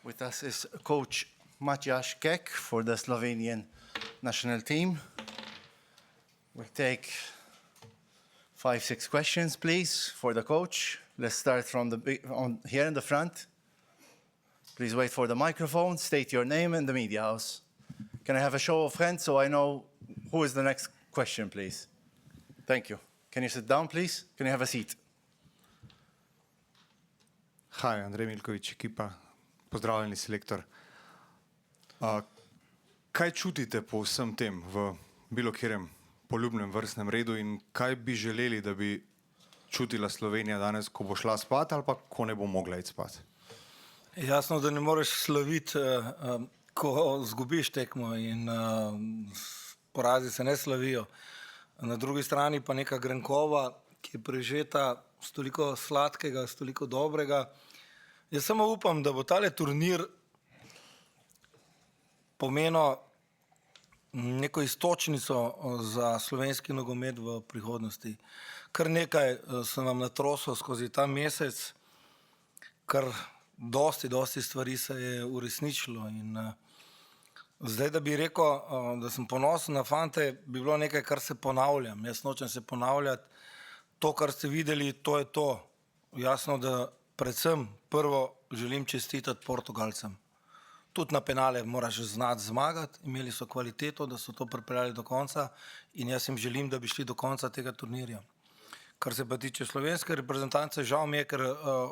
With us is coach Matjaž Kek for the Slovenian national team. We'll take 5-6 questions, please, for the coach. Let's start from here in the front. Please wait for the microphone, state your name and the media house. Can I have a show of hands so I know who is the next question, please? Thank you. Can you sit down, please? Can you have a seat? Hi, Andrej Milković, ekipa. Pozdravljeni, selektor. Kaj čutite po vsem tem v bilo kjerem poljubnem vrstnem redu in kaj bi želeli, da bi čutila Slovenija danes, ko bo šla spat ali pa ko ne bo mogla iti spat? Jasno, da ne moreš slaviti, ko zgubiš tekmo in porazi se ne slavijo. Na drugi strani pa neka grenkova, ki je prežeta s toliko sladkega, s toliko dobrega. Jaz samo upam, da bo tale turnir pomenil neko istočnico za slovenski nogomet v prihodnosti. Kar nekaj sem vam natrosil skozi ta mesec, kar dosti stvari se je uresničilo in zdaj, da bi rekel, da sem ponosen na fante, bi bilo nekaj, kar se ponavljam. Jaz nočem se ponavljati. To, kar ste videli, to je to. Jasno, da predvsem prvo želim čestitati Portugalcem. Tudi na penale moraš znati zmagati, imeli so kvaliteto, da so to pripeljali do konca in jaz jim želim, da bi šli do konca tega turnirja. Kar se pa tiče slovenske reprezentance, žal mi je, ker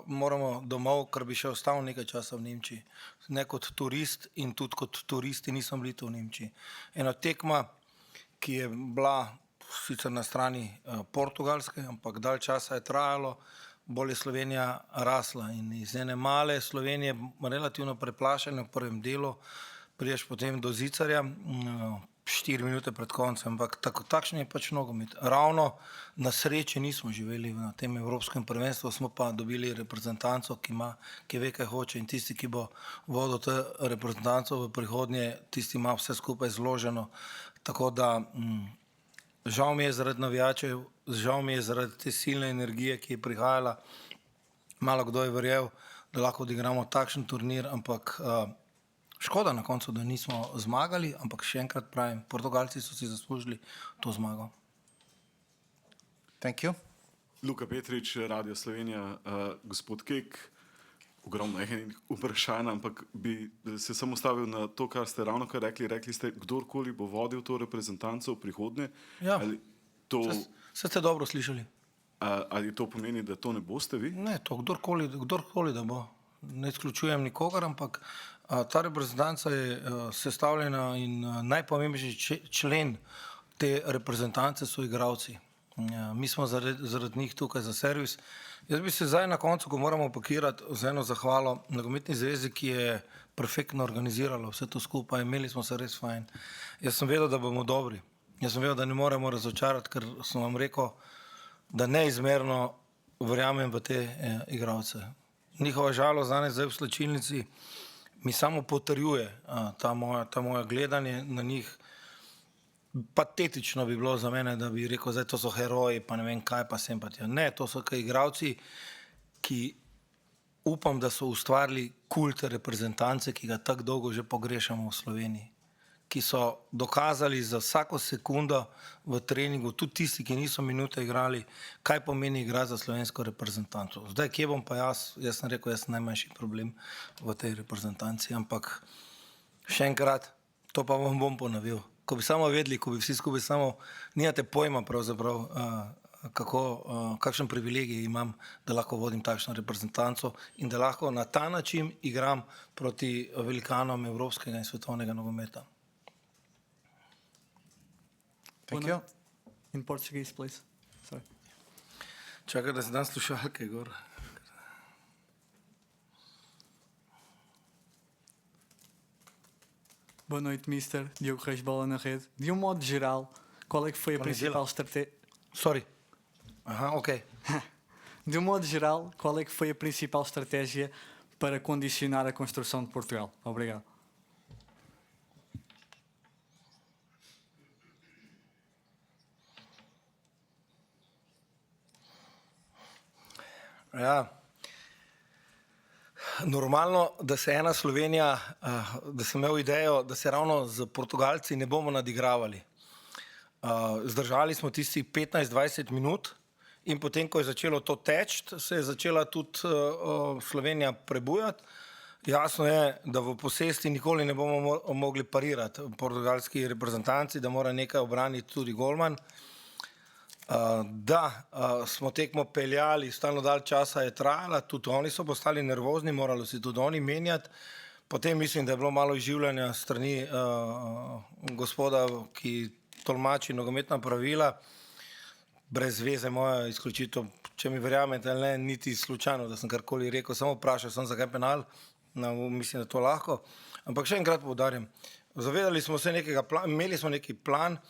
moramo domov, ker bi še ostal nekaj časa v Nemčiji. Ne kot turist in tudi kot turisti nisem bili v Nemčiji. Ena tekma, ki je bila sicer na strani Portugalske, ampak dalj časa je trajalo, bolj je Slovenija rasla in iz ene male Slovenije, relativno preplašene v prvem delu, prideš potem do zicarja, 4 minute pred koncem, ampak takšen je pač nogomet. Ravno na sreči nismo živeli na tem evropskem prvenstvu, smo pa dobili reprezentanco, ki ve, kaj hoče in tisti, ki bo vodil to reprezentanco v prihodnje, tisti ima vse skupaj zloženo. Tako da žal mi je zaradi navijačev, žal mi je zaradi te silne energije, ki je prihajala. Malo kdo je verjel, da lahko odigramo takšen turnir, ampak škoda na koncu, da nismo zmagali, ampak še enkrat pravim, Portugalci so si zaslužili to zmago. Thank you. Luka Petrič, Radio Slovenija, gospod Kek, ogromno enih vprašanj, ampak bi se samo stavil na to, kar ste ravnokar rekli. Rekli ste, kdorkoli bo vodil to reprezentanco v prihodnje. Ja, se ste dobro slišali. Ali to pomeni, da to ne boste vi? Ne, to kdorkoli da bo. Ne izključujem nikogar, ampak ta reprezentanca je sestavljena in najpomembnejši člen te reprezentance so igralci. Mi smo zaradi njih tukaj za servis. Jaz bi se zdaj na koncu, ko moramo pakirati, z eno zahvalo Nogometni zvezi, ki je perfektno organizirala vse to skupaj, imeli smo se res fajn. Jaz sem vedel, da bomo dobri. Jaz sem vedel, da ne moremo razočarati, ker sem vam rekel, da neizmerno verjamem v te igralce. Njihova žalost danes zdaj v slačilnici mi samo potrjuje ta moja gledanje na njih. Patetično bi bilo za mene, da bi rekel, zdaj to so heroji, pa ne vem kaj, pa sem pa tja. Ne, to so kaj igralci, ki upam, da so ustvarili kult reprezentance, ki ga tako dolgo že pogrešamo v Sloveniji. Ki so dokazali za vsako sekundo v treningu, tudi tisti, ki niso minute igrali, kaj pomeni igrati za slovensko reprezentanco. Zdaj, kje bom pa jaz sem rekel, jaz sem najmanjši problem v tej reprezentanci, ampak še enkrat, to pa vam bom ponovil. Ko bi samo vedeli, ko bi vsi skupaj samo, nijate pojma pravzaprav, kakšen privilegij imam, da lahko vodim takšno reprezentanco in da lahko na ta način igram proti velikanom evropskega in svetovnega nogometa. Thank you. In Portuguese, please. Sorry. Čakaj, da se dan slušalke gor. Boa noite, mister. Diogo Reis, Bola na Rede. De modo geral, qual é que foi a principal estratégia... Sorry. Ok. De modo geral, qual é que foi a principal estratégia para condicionar a construção de Portugal? Obrigado. Ja. Normalno, da se ena Slovenija, da sem imel idejo, da se ravno z Portugalci ne bomo nadigravali. Zdržali smo tistih 15-20 minut in potem, ko je začelo to teči, se je začela tudi Slovenija prebujati. Jasno je, da v posesti nikoli ne bomo mogli parirati portugalski reprezentanci, da mora nekaj obraniti tudi golman. Da smo tekmo peljali, stalno dalj časa je trajala, tudi oni so postali nervozni, morali si tudi oni menjati. Potem mislim, da je bilo malo izživljanja strani gospoda, ki tolmači nogometna pravila. Brez veze moja izključitev, če mi verjamete ali ne, niti slučajno, da sem karkoli rekel, samo vprašal sem, zakaj penal. No, mislim, da to lahko. Ampak še enkrat poudarjam, zavedali smo se nekega plana, imeli smo neki plan.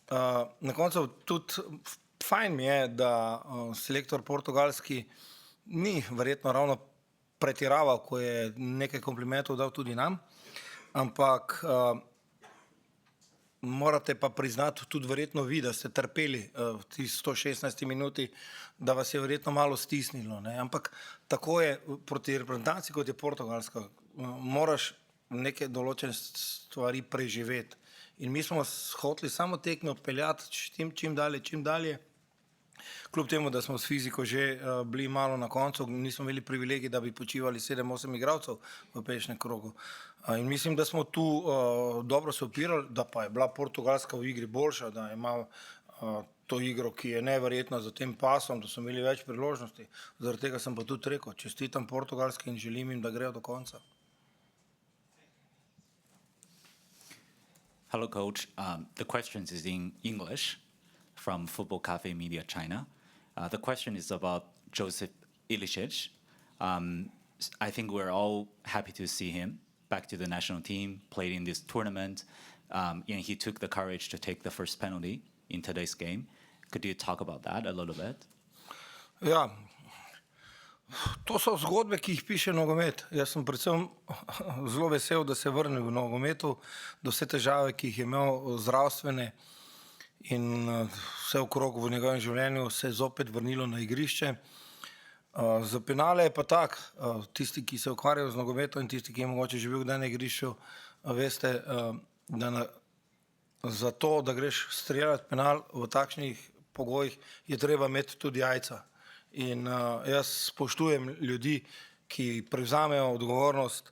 Na koncu tudi fajn mi je, da selektor portugalski ni verjetno ravno pretiraval, ko je nekaj komplimentov dal tudi nam, ampak morate pa priznati tudi verjetno vi, da ste trpeli v ti 116 minuti, da vas je verjetno malo stisnilo. Ne? Ampak tako je proti reprezentanci, kot je Portugalska, moraš neke določene stvari preživeti. In mi smo hoteli samo tekmo odpeljati čim dalje. Kljub temu, da smo s fiziko že bili malo na koncu, nismo imeli privilegij, da bi počivali 7-8 igralcev v prejšnjem krogu. In mislim, da smo tu dobro se opirali, da pa je bila Portugalska v igri boljša, da ima to igro, ki je neverjetna za tem pasom, da so imeli več priložnosti. Zaradi tega sem pa tudi rekel, čestitam Portugalski in želim jim, da grejo do konca. Hello, Coach. The question is in English from Football Cafe Media China. The question is about Joseph Ilicic. I think we're all happy to see him back to the national team, played in this tournament, and he took the courage to take the first penalty in today's game. Could you talk about that a little bit? Ja, to so zgodbe, ki jih piše nogomet. Jaz sem predvsem zelo vesel, da se je vrnil v nogometu, da vse težave, ki jih je imel zdravstvene in vse okrog v njegovem življenju, se je zopet vrnilo na igrišče. Za penale je pa tak, tisti, ki se ukvarjajo z nogometom in tisti, ki je mogoče že bil kdaj na igrišču, veste, da za to, da greš streljati penal v takšnih pogojih, je treba imeti tudi jajca. In jaz spoštujem ljudi, ki prevzamejo odgovornost,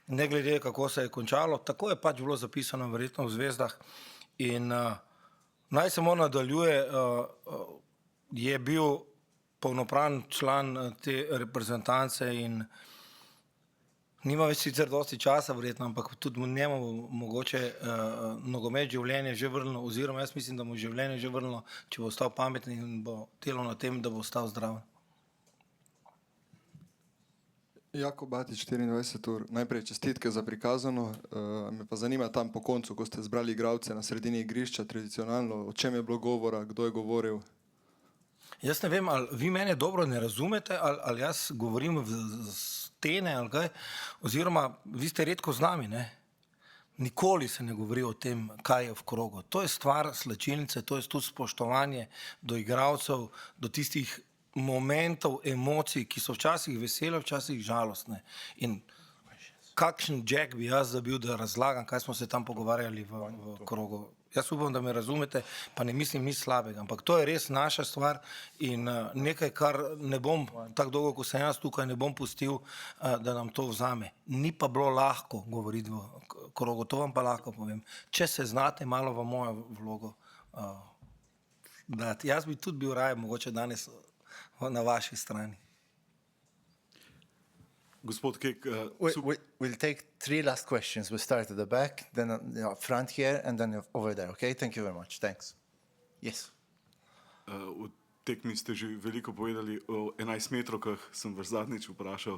ne glede kako se je končalo. Tako je pač bilo zapisano verjetno v zvezdah. In naj se nadaljuje, je bil polnopraven član te reprezentance in nima več sicer dosti časa verjetno, ampak tudi njemu mogoče nogomet življenje že vrnilo, oziroma jaz mislim, da mu življenje že vrnilo, če bo ostal pameten in bo delal na tem, da bo ostal zdrav. Jako Batič, 24 ur. Najprej čestitke za prikazano. Me pa zanima tam po koncu, ko ste zbrali igralce na sredini igrišča, tradicionalno, o čem je bilo govora, kdo je govoril? Jaz ne vem, ali vi mene dobro ne razumete, ali jaz govorim v stene, ali kaj, oziroma vi ste redko z nami, ne? Nikoli se ne govori o tem, kaj je v krogu. To je stvar slačilnice, to je tudi spoštovanje do igralcev, do tistih momentov, emocij, ki so včasih vesele, včasih žalostne. In kakšen jack bi jaz zabil, da razlagam, kaj smo se tam pogovarjali v krogu. Jaz upam, da me razumete, pa ne mislim nič slabega, ampak to je res naša stvar in nekaj, kar ne bom, tako dolgo, ko sem jaz tukaj, ne bom pustil, da nam to vzame. Ni pa bilo lahko govoriti v krogu, to vam pa lahko povem. Če se znate malo v mojo vlogo dati. Jaz bi tudi bil raje mogoče danes na vaši strani. Gospod Kek, We'll take 3 last questions. We'll start at the back, then front here, and then over there. Okay? Thank you very much. Thanks. Yes. v tekmi ste že veliko povedali o 11-metrovkah, sem vas zadnjič vprašal,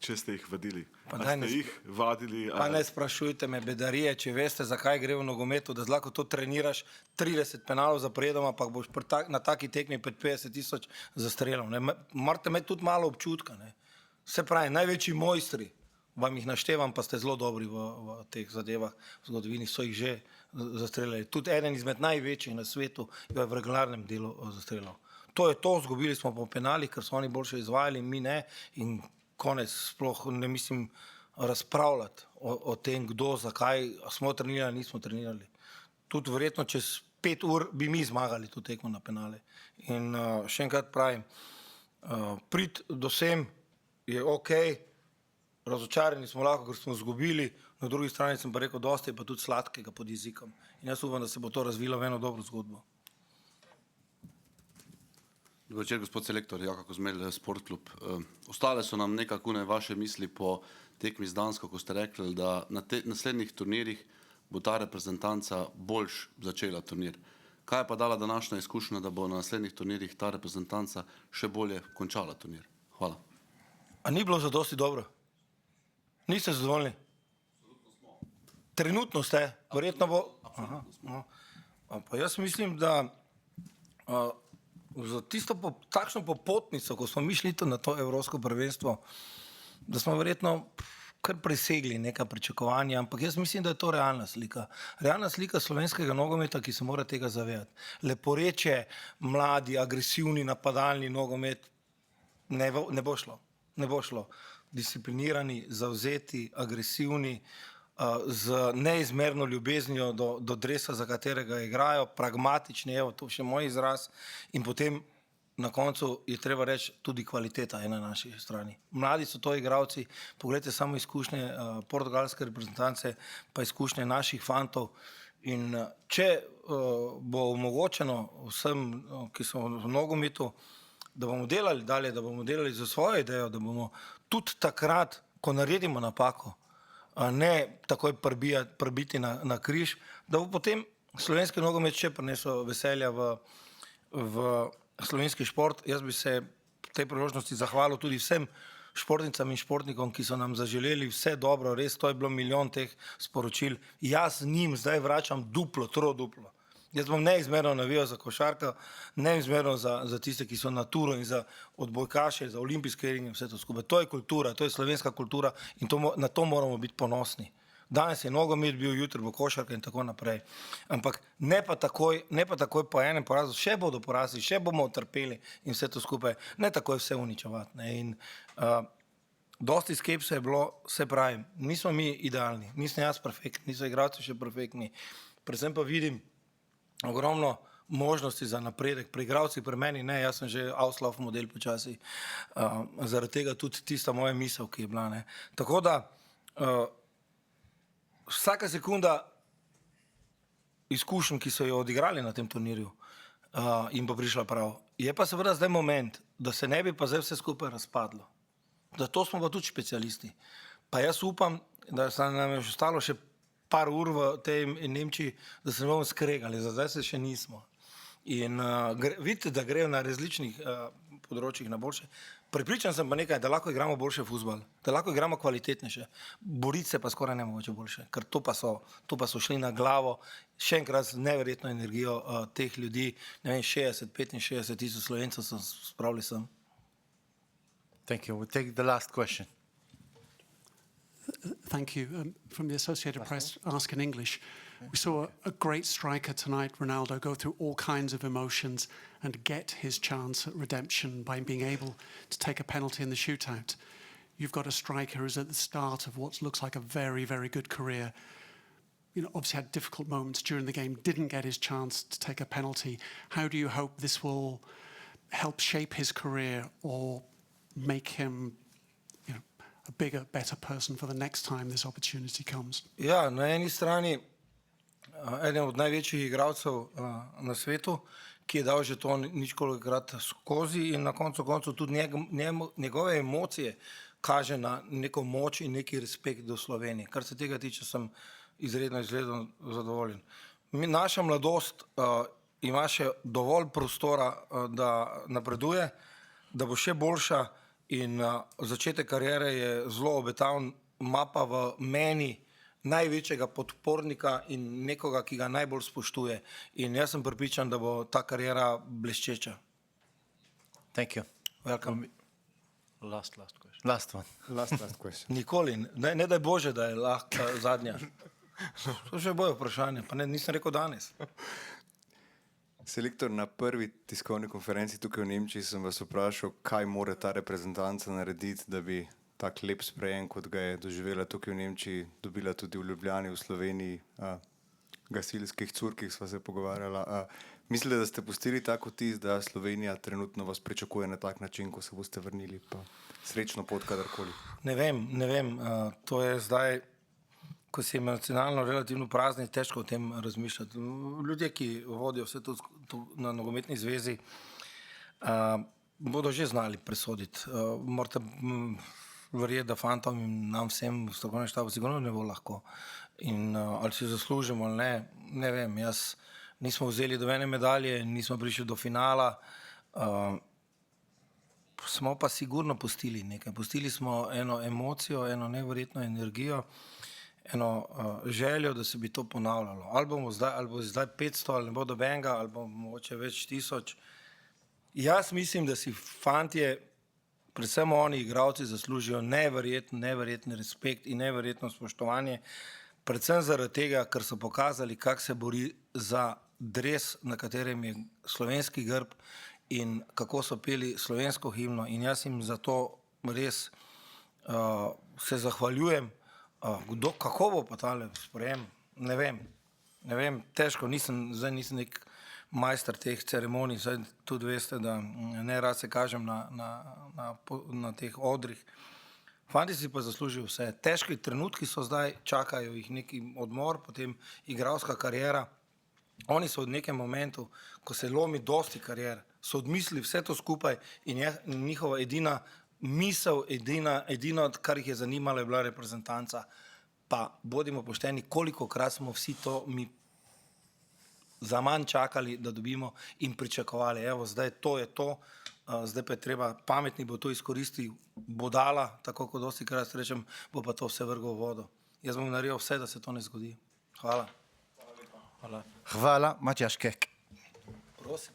če ste jih vadili. Ste jih vadili? Pa ne sprašujte me bedarije, če veste, zakaj gre v nogometu, da zlako to treniraš 30 penalov zaporedoma, pa boš na taki tekmi pred 50 000 zastrelov. Morate imeti tudi malo občutka. Ne? Se pravi, največji mojstri, vam jih naštevam, pa ste zelo dobri v teh zadevah, v zgodovini so jih že zastreljali. Tudi eden izmed največjih na svetu je v regularnem delu zastreljal. To je to, zgubili smo po penalih, ker so oni boljše izvajali, mi ne. In konec, sploh ne mislim razpravljati o tem, kdo, zakaj smo trenirali, nismo trenirali. Tudi verjetno čez 5 ur bi mi zmagali to tekmo na penale. In še enkrat pravim, prid do sem je ok, razočarani smo lahko, ker smo izgubili, na drugi strani sem pa rekel, dosti je pa tudi sladkega pod jezikom. In jaz upam, da se bo to razvilo v eno dobro zgodbo. Dober večer, gospod selektor, Jaka Kozmelj, Sportklub. Ostale so nam nekakune vaše misli po tekmi z Dansko, ko ste rekli, da na naslednjih turnirjih bo ta reprezentanca boljš začela turnir. Kaj je pa dala današnja izkušnja, da bo na naslednjih turnirjih ta reprezentanca še bolje končala turnir? Hvala. A ni bilo zadosti dobro? Niste zadovoljni? Trenutno ste, verjetno bo... Aha, no. Pa jaz mislim, da za tisto takšno popotnico, ko smo mi šli na to evropsko prvenstvo, da smo verjetno kar presegli neka pričakovanja, ampak jaz mislim, da je to realna slika. Realna slika slovenskega nogometa, ki se mora tega zavedati. Leporeče, mladi, agresivni, napadalni nogomet ne bo šlo. Ne bo šlo. Disciplinirani, zavzeti, agresivni, z neizmerno ljubeznijo do dresa, za katerega igrajo, pragmatični, evo, to še moj izraz, in potem na koncu je treba reči, tudi kvaliteta je na naši strani. Mladi so to igralci, pogledajte samo izkušnje portugalske reprezentance, pa izkušnje naših fantov, in če bo omogočeno vsem, ki so v nogometu, da bomo delali dalje, da bomo delali za svojo idejo, da bomo tudi takrat, ko naredimo napako, ne takoj prbiti na križ, da bo potem slovenski nogomet še prinesel veselja v slovenski šport. Jaz bi se v tej priložnosti zahvalil tudi vsem športnicam in športnikom, ki so nam zaželeli vse dobro, res, to je bilo milijon teh sporočil. Jaz njim zdaj vračam duplo, troduplo. Jaz bom neizmerno navijal za košarko, neizmerno za tiste, ki so na turu, in za odbojkaše, za olimpijske ringe in vse to skupaj. To je kultura, to je slovenska kultura in na to moramo biti ponosni. Danes je nogomet bil, jutri bo košarka in tako naprej. Ampak ne pa takoj po enem porazu, še bodo porazi, še bomo utrpeli in vse to skupaj, ne takoj vse uničevati. In dosti skepse je bilo, se pravi, nismo mi idealni, nisem jaz perfektni, niso igralci še perfektni, predvsem pa vidim ogromno možnosti za napredek. Pri igralcih, pri meni ne, jaz sem že Auslauf model počasi, zaradi tega tudi tista moja misel, ki je bila. Ne. Tako da vsaka sekunda izkušenj, ki so jo odigrali na tem turnirju, jim bo prišla prav. Je pa seveda zdaj moment, da se ne bi pa zdaj vse skupaj razpadlo. Zato smo pa tudi specialisti. Pa jaz upam, da se nam je ostalo še par ur v tej Nemčiji, da se ne bomo skregali, zdaj se še nismo. In vidite, da grejo na različnih področjih na boljše. Prepričan sem pa nekaj, da lahko igramo boljše fuzbal, da lahko igramo kvalitetnejše. Boriti se pa skoraj ne mogoče boljše, ker to pa so šli na glavo, še enkrat z neverjetno energijo teh ljudi, ne vem, 60-65 tisoč Slovencev so spravili sem. Thank you. We'll take the last question. Thank you. From the Associated Press, ask in English. We saw a great striker tonight, Ronaldo, go through all kinds of emotions and get his chance at redemption by being able to take a penalty in the shootout. You've got a striker who's at the start of what looks like a very, very good career. You know, obviously had difficult moments during the game, didn't get his chance to take a penalty. How do you hope this will help shape his career or make him a bigger, better person for the next time this opportunity comes? Ja, na eni strani eden od največjih igralcev na svetu, ki je dal že to ničkolikokrat skozi in na koncu tudi njegove emocije kaže na neko moč in neki respekt do Slovenije. Kar se tega tiče, sem izredno zadovoljen. Naša mladost ima še dovolj prostora, da napreduje, da bo še boljša. In začetek kariere je zelo obetaven, ima pa v meni največjega podpornika in nekoga, ki ga najbolj spoštuje. In jaz sem prepričan, da bo ta kariera bleščeča. Thank you. Welcome. Last question. Last one. Last question. Nikoli. Ne daj Bože, da je lahko zadnja. To še bojo vprašanje, pa nisem rekel danes. Selektor, na prvi tiskovni konferenci tukaj v Nemčiji sem vas vprašal, kaj mora ta reprezentanca narediti, da bi tak lep sprejem, kot ga je doživela tukaj v Nemčiji, dobila tudi v Ljubljani, v Sloveniji, gasilskih curkih sva se pogovarjala. Mislite, da ste pustili tako vtis, da Slovenija trenutno vas pričakuje na tak način, ko se boste vrnili, pa srečno pot kadarkoli? Ne vem, to je zdaj, ko se je nacionalno relativno prazni, težko o tem razmišljati. Ljudje, ki vodijo vse to na nogometni zvezi, bodo že znali presoditi. Morate verjeti, da fantom in nam vsem v strokovnem štabu sigurno ne bo lahko. In ali si zaslužimo ali ne vem, nismo vzeli do ene medalje, nismo prišli do finala, smo pa sigurno pustili nekaj. Pustili smo eno emocijo, eno neverjetno energijo, eno željo, da se bi to ponavljalo. Ali bo zdaj 500, ali ne bo dobenega, ali bo mogoče več tisoč. Jaz mislim, da si fantje, predvsem oni igralci, zaslužijo neverjetni respekt in neverjetno spoštovanje, predvsem zaradi tega, ker so pokazali, kako se bori za dres, na katerem je slovenski grb in kako so peli slovensko himno. In jaz jim za to res se zahvaljujem. Kako bo pa tale sprejem? Ne vem, težko, zdaj nisem nek majster teh ceremonij, zdaj tudi veste, da ne rad se kažem na teh odrih. Fanti si pa zaslužijo vse. Težki trenutki so zdaj, čakajo jih neki odmor, potem igralska kariera. Oni so v nekem momentu, ko se lomi dosti karier, so odmislili vse to skupaj in njihova edina misel, edino, kar jih je zanimalo, je bila reprezentanca. Pa bodimo pošteni, kolikokrat smo vsi to mi zaman čakali, da dobimo in pričakovali. Evo, zdaj to je to, zdaj pa je treba, pametni bo to izkoristil, bo dala, tako kot dosti krat rečem, bo pa to vse vrgel v vodo. Jaz bom naredil vse, da se to ne zgodi. Hvala. Hvala, Matjaž Kek. Prosim.